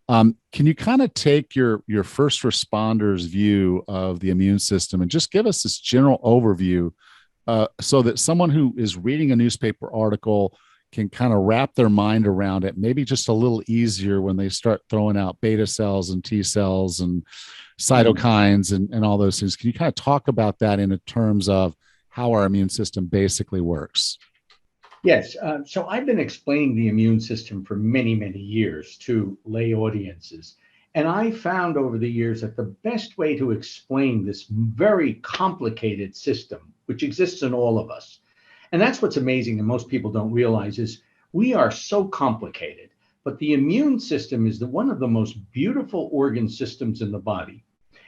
Can you kind of take your first responders view of the immune system and just give us this general overview, so that someone who is reading a newspaper article can kind of wrap their mind around it, maybe just a little easier when they start throwing out beta cells and T cells and cytokines and all those things. Can you kind of talk about that in terms of how our immune system basically works? Yes. So I've been explaining the immune system for many, many years to lay audiences. And I found over the years that the best way to explain this very complicated system, which exists in all of us, and that's what's amazing and most people don't realize is we are so complicated, but the immune system is one of the most beautiful organ systems in the body.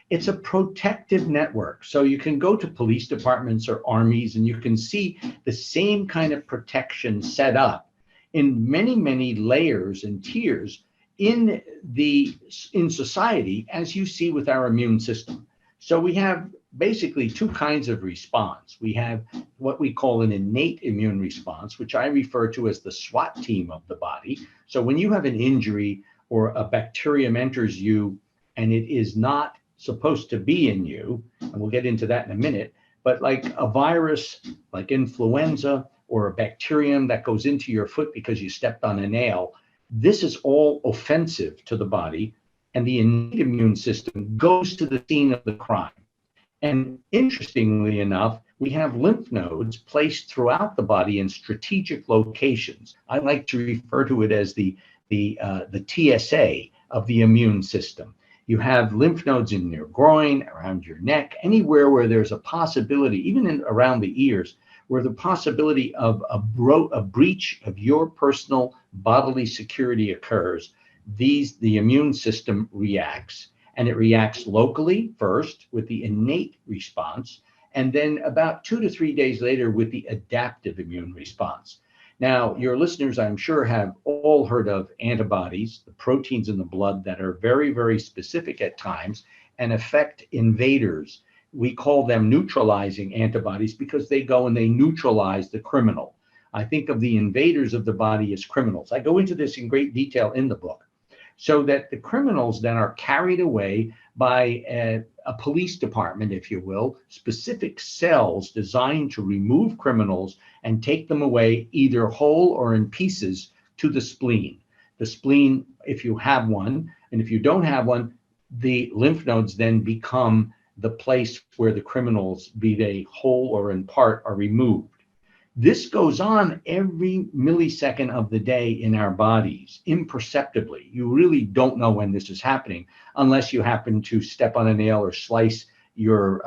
It's a protective network. So you can go to police departments or armies and you can see the same kind of protection set up in many, many layers and tiers in society, as you see with our immune system. So we have basically two kinds of response. We have what we call an innate immune response, which I refer to as the SWAT team of the body. So when you have an injury or a bacterium enters you and it is not supposed to be in you, and we'll get into that in a minute, but like a virus, like influenza, or a bacterium that goes into your foot because you stepped on a nail, this is all offensive to the body, and the innate immune system goes to the scene of the crime. And interestingly enough, we have lymph nodes placed throughout the body in strategic locations. I like to refer to it as the TSA of the immune system. You have lymph nodes in your groin, around your neck, anywhere where there's a possibility, even around the ears, where the possibility of a breach of your personal bodily security occurs. The immune system reacts, and it reacts locally first with the innate response, and then about 2 to 3 days later with the adaptive immune response. Now, your listeners, I'm sure, have all heard of antibodies, the proteins in the blood that are very, very specific at times and affect invaders. We call them neutralizing antibodies because they go and they neutralize the criminal. I think of the invaders of the body as criminals. I go into this in great detail in the book, so that the criminals then are carried away by a police department, if you will, specific cells designed to remove criminals and take them away either whole or in pieces to the spleen. The spleen, if you have one, and if you don't have one, the lymph nodes then become the place where the criminals, be they whole or in part, are removed. This goes on every millisecond of the day in our bodies, imperceptibly. You really don't know when this is happening unless you happen to step on a nail or slice your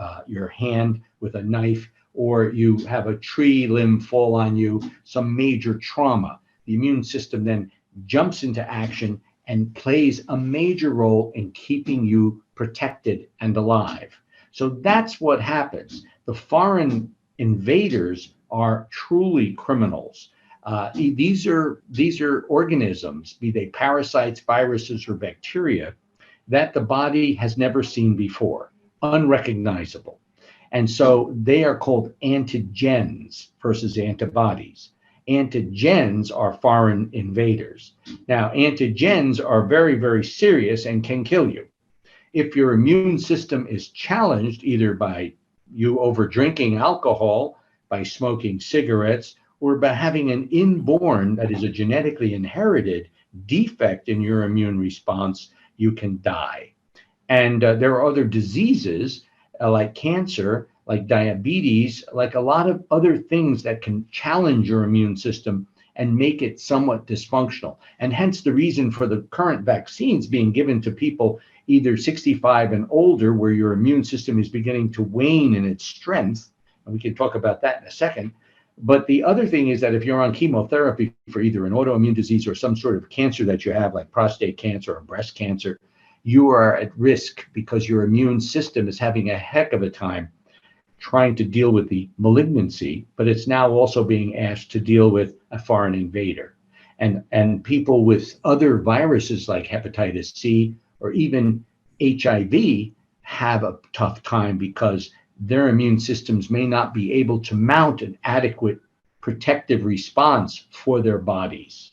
hand with a knife, or you have a tree limb fall on you, some major trauma. The immune system then jumps into action and plays a major role in keeping you protected and alive. So that's what happens. The foreign invaders are truly criminals. These are organisms, be they parasites, viruses, or bacteria, that the body has never seen before, unrecognizable. And so they are called antigens versus antibodies. Antigens are foreign invaders. Now, antigens are very, very serious and can kill you. If your immune system is challenged, either by you over drinking alcohol, by smoking cigarettes, or by having an inborn, that is a genetically inherited defect in your immune response, you can die. And there are other diseases like cancer, like diabetes, like a lot of other things that can challenge your immune system and make it somewhat dysfunctional. And hence the reason for the current vaccines being given to people either 65 and older, where your immune system is beginning to wane in its strength. And we can talk about that in a second. But the other thing is that if you're on chemotherapy for either an autoimmune disease or some sort of cancer that you have, like prostate cancer or breast cancer, you are at risk because your immune system is having a heck of a time trying to deal with the malignancy, but it's now also being asked to deal with a foreign invader. And people with other viruses like hepatitis C or even HIV have a tough time because their immune systems may not be able to mount an adequate protective response for their bodies.